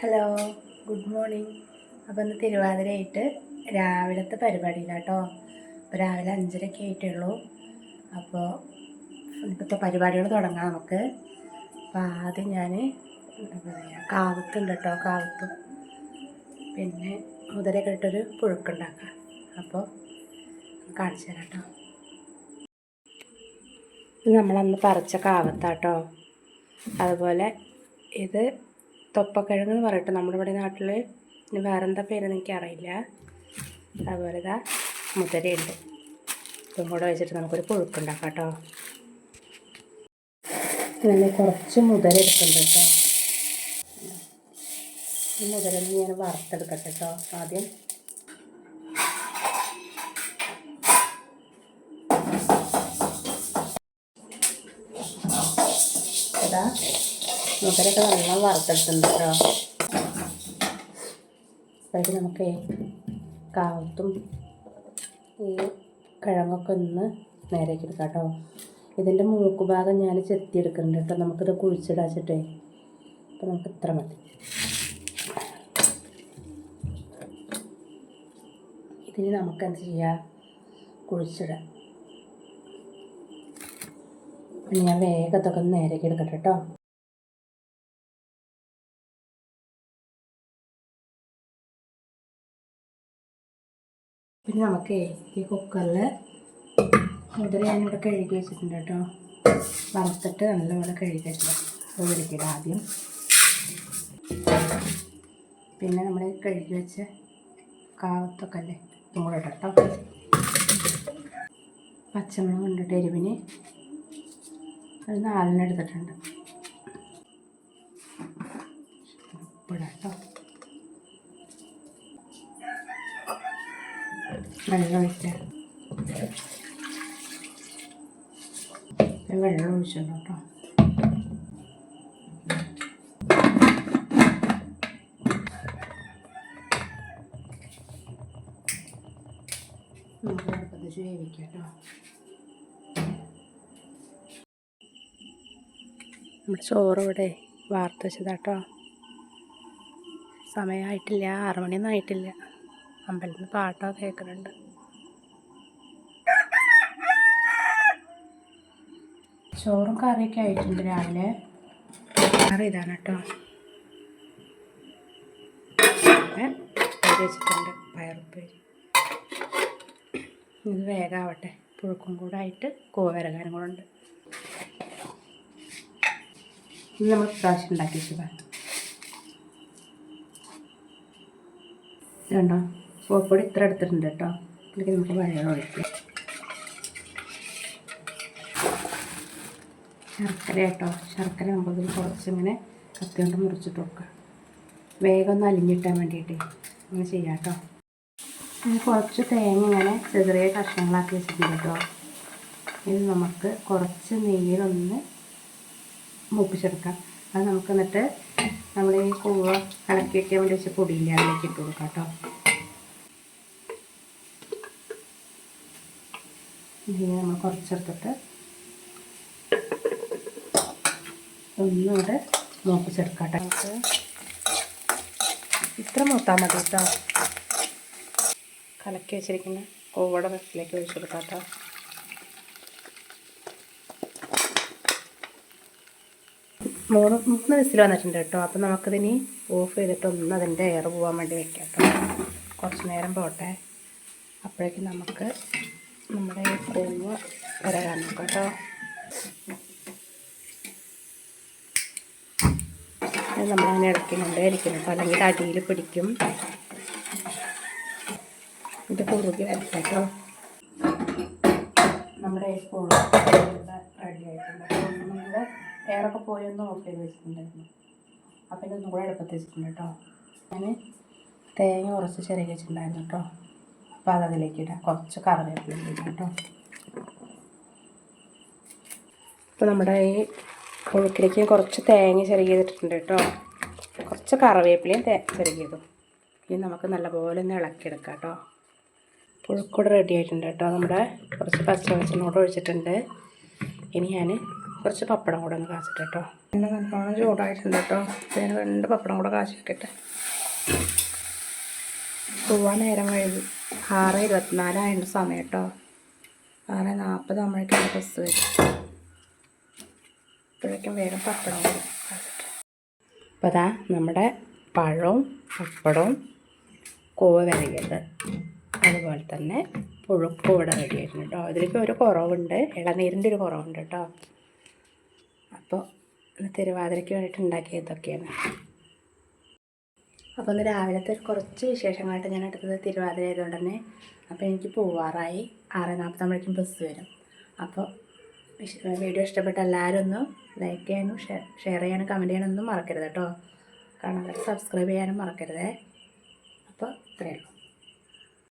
Hello, good morning. അപ്പോൾ ഇന്ന് തിരുവാതിരയായിട്ട് രാവിലത്തെ പരിപാടിയിലാട്ടോ. അപ്പോൾ രാവിലെ 5:30 ആയിട്ടുള്ളൂ. അപ്പോൾ ഇപ്പോഴത്തെ പരിപാടികൾ തുടങ്ങാം നമുക്ക്. അപ്പോൾ ആദ്യം ഞാൻ എന്താ പറയുക, കാവത്തുണ്ട് കേട്ടോ, കാവത്തും പിന്നെ മുതിരയൊക്കെ ഇട്ടൊരു പുഴുക്കുണ്ടാക്കാം. അപ്പോൾ കാണിച്ചു തരാം കേട്ടോ. ഇത് നമ്മളന്ന് പറിച്ച കാവത്താട്ടോ. അതുപോലെ ഇത് തൊപ്പക്കിഴങ്ങ് എന്ന് പറയട്ടെ നമ്മുടെ ഇവിടെ നാട്ടിൽ. ഇനി വേറെന്താ പേരെന്ന് എനിക്കറിയില്ല. അതുപോലെ ഇതാ മുതിരയുണ്ട്. ഇതും കൂടെ വെച്ചിട്ട് നമുക്കൊരു പുഴുക്കുണ്ടാക്കാം കേട്ടോ. ഞാൻ കുറച്ച് മുതിര എടുക്കുന്നുണ്ട് കേട്ടോ. ഈ മുതിരന്ന് ഞാൻ വറുത്തെടുക്കട്ടെ കേട്ടോ. ആദ്യം ഇതാ മുതിരയൊക്കെ നല്ലോണം വറുത്തെടുത്തിട്ടുണ്ട് കേട്ടോ. അതായത് നമുക്ക് കാവത്തും ഈ കിഴങ്ങൊക്കെ ഒന്ന് നേരേക്ക് എടുക്കാം കേട്ടോ. ഇതിൻ്റെ മൂക്ക് ഭാഗം ഞാൻ ചെത്തിയെടുക്കുന്നുണ്ട് കേട്ടോ. നമുക്കിത് കുഴിച്ചിടാച്ചിട്ടേ. അപ്പോൾ നമുക്ക് ഇത്ര മതി. ഇതിന് നമുക്ക് എന്ത് ചെയ്യാം, കുഴിച്ചിടാം. പിന്നെ ഞാൻ വേഗത്തൊക്കെ ഒന്ന് നേരേക്ക് എടുക്കട്ടെ കേട്ടോ. പിന്നെ നമുക്ക് ഈ കുക്കറിൽ മുതിര ഞാനിവിടെ കഴുകി വെച്ചിട്ടുണ്ട് കേട്ടോ. വറുത്തിട്ട് നല്ലപോലെ കഴുകി വെച്ചിട്ടുണ്ട്. അത് വിളിക്കില്ല ആദ്യം. പിന്നെ നമ്മൾ കഴുകി വെച്ച കാവത്തൊക്കെ അല്ലേ, ഇതും കൂടെ ഇട്ടോ. പച്ചമുളക് കൊണ്ടിട്ട് എരിവിന് ഒരു 4 എടുത്തിട്ടുണ്ട്. ഉപ്പിടാം കേട്ടോ. വെള്ളം ഒഴിക്കുക. വെള്ളം ഒഴിച്ചിട്ടുണ്ട് കേട്ടോ. നമുക്ക് അടുപ്പത്ത് വേവിക്കാം കേട്ടോ. നമ്മുടെ ചോറ് ഇവിടെ വാർത്ത് വെച്ചതാട്ടോ. സമയമായിട്ടില്ല, 6 മണിയൊന്നും ആയിട്ടില്ല. അമ്പലത്തിൽ നിന്ന് പാട്ടൊക്കെ കേൾക്കുന്നുണ്ട്. ചോറും കറിയൊക്കെ ആയിട്ടുണ്ട്. രാവിലെ കറി ഇതാണ് കേട്ടോ. വെച്ചിട്ടുണ്ട് പയറുപ്പേരി. ഇത് വേഗാവട്ടെ. പുഴുക്കും കൂടെ ആയിട്ട് കൂവരകാനും കൂടെ ഉണ്ട്. ഇത് നമ്മൾ പ്രാവശ്യം ഉണ്ടാക്കി വെച്ചതാണ്. ഇതുണ്ടോ, ഉപ്പൊടി ഇത്ര എടുത്തിട്ടുണ്ട് കേട്ടോ. ഇതിലേക്ക് നമുക്ക് വെള്ളം ഒഴിക്കാം. ശർക്കര കേട്ടോ. ശർക്കര നമുക്ക് കുറച്ചിങ്ങനെ കത്തി കൊണ്ട് മുറിച്ചിട്ട് വെക്കാം. വേഗം ഒന്ന് അലിഞ്ഞിട്ടാൻ വേണ്ടിയിട്ട് ഇങ്ങനെ ചെയ്യാം കേട്ടോ. അങ്ങനെ കുറച്ച് തേങ്ങ ഇങ്ങനെ ചെറിയ കഷ്ണങ്ങളാക്കി വെച്ചിട്ടുണ്ട് കേട്ടോ. ഇത് നമുക്ക് കുറച്ച് നെയ്യിലൊന്ന് മൂപ്പിച്ചെടുക്കാം. അത് നമുക്ക് എന്നിട്ട് നമ്മൾ ഈ കൂവ കലക്കി വയ്ക്കാൻ വേണ്ടി വെച്ച പൊടിയില്ല, അതിലേക്ക് ഇട്ട് കൊടുക്കാം കേട്ടോ. നെയ്യ് നമ്മൾ കുറച്ചെടുത്തിട്ട് ഒന്നുകൂടെ മൂപ്പിച്ചെടുക്കാം കേട്ടോ. നമുക്ക് ഇത്ര മൂത്താൽ മതി കേട്ടോ. കലക്കി വെച്ചിരിക്കുന്ന കൂവയുടെ വെള്ളത്തിലേക്ക് ഒഴിച്ചെടുക്കാം കേട്ടോ. മൂന്ന് വിസിൽ വന്നിട്ടുണ്ട് കേട്ടോ. അപ്പം നമുക്കിതിനി ഓഫ് ചെയ്തിട്ട് ഒന്ന് അതിൻ്റെ എയർ പോകാൻ വേണ്ടി വെക്കാം കേട്ടോ. കുറച്ച് നേരം പോട്ടെ. അപ്പോഴേക്കും നമുക്ക് നമ്മുടെ കൂവ വരകാൻ നോക്കാം കേട്ടോ. നമ്മളതിനെ ഇളക്കിക്കൊണ്ടേ ഇരിക്കണം കേട്ടോ, അല്ലെങ്കിൽ അടിയിൽ പിടിക്കും. ഇത് കുറുകി വരട്ടെ കേട്ടോ. നമ്മുടെ കൂവ റെഡി ആയിട്ടുണ്ട്. ഒന്നും കൂടെ എയറൊക്കെ പോയി ഒന്ന് ഓഫ് ചെയ്ത് വെച്ചിട്ടുണ്ടായിരുന്നു. അപ്പം ഇതൊന്നും കൂടെ അടുപ്പത്ത് വെച്ചിട്ടുണ്ട് കേട്ടോ. ഞാൻ തേങ്ങ കുറച്ച് ചെറിയ വെച്ചിട്ടുണ്ടായിരുന്നു കേട്ടോ. അപ്പോൾ അതതിലേക്ക് ഇടാം. കുറച്ച് കറിവേപ്പില കേട്ടോ. അപ്പോൾ നമ്മുടെ ഈ പുഴുക്കിലേക്ക് കുറച്ച് തേങ്ങ ചെറുകിയതിട്ടുണ്ട് കേട്ടോ. കുറച്ച് കറിവേപ്പിലയും ചെറുകിയതും. ഇനി നമുക്ക് നല്ലപോലെ ഒന്ന് ഇളക്കിയെടുക്കാം കേട്ടോ. പുഴുക്കൂടെ റെഡി ആയിട്ടുണ്ട് കേട്ടോ. നമ്മുടെ കുറച്ച് പച്ച വെളിച്ചെണ്ണ കൂടെ ഒഴിച്ചിട്ടുണ്ട്. ഇനി ഞാൻ കുറച്ച് പപ്പടം കൂടെ ഒന്ന് കാച്ചിട്ട് കേട്ടോ. എണ്ണ നല്ലോണം ചൂടായിട്ടുണ്ട് കേട്ടോ. പിന്നെ 2 പപ്പടം കൂടെ കാച്ചിട്ടിട്ട് പോവാൻ നേരം വൈകി. 6:24 ആയതിൻ്റെ സമയം കേട്ടോ. 6:40 ആകുമ്പോഴേക്കും ബസ് വരും. അപ്പോഴേക്കും വേഗം പപ്പടം കൂടെ കാച്ചിട്ട്. അപ്പോൾ അതാ നമ്മുടെ പഴവും പപ്പടവും കൂവ വിരകിയത് അതുപോലെ തന്നെ പുഴുക്കും ഇവിടെ റെഡി ആയിട്ടുണ്ട് കേട്ടോ. ഇതിലേക്ക് ഒരു കുറവുണ്ട്, ഇളനീരിൻ്റെ ഒരു കുറവുണ്ട് കേട്ടോ. അപ്പോൾ തിരുവാതിരയ്ക്ക് വേണ്ടിയിട്ട് ഉണ്ടാക്കിയതൊക്കെയാണ്. അപ്പോൾ ഒന്ന് രാവിലത്തെ കുറച്ച് വിശേഷങ്ങളായിട്ട് ഞാൻ എടുത്തത് തിരുവാതിര ആയതുകൊണ്ട് തന്നെ. അപ്പോൾ എനിക്ക് പോവാറായി. 6:40 ബസ് വരും. അപ്പോൾ വീഡിയോ ഇഷ്ടപ്പെട്ട എല്ലാവരും ഒന്ന് ലൈക്ക് ചെയ്യാനും ഷെയർ ചെയ്യാനും കമൻറ്റ് ചെയ്യാനൊന്നും മറക്കരുത് കേട്ടോ. കാണാതെ സബ്സ്ക്രൈബ് ചെയ്യാനും മറക്കരുതേ. അപ്പോൾ ഇത്രയേ ഉള്ളൂ.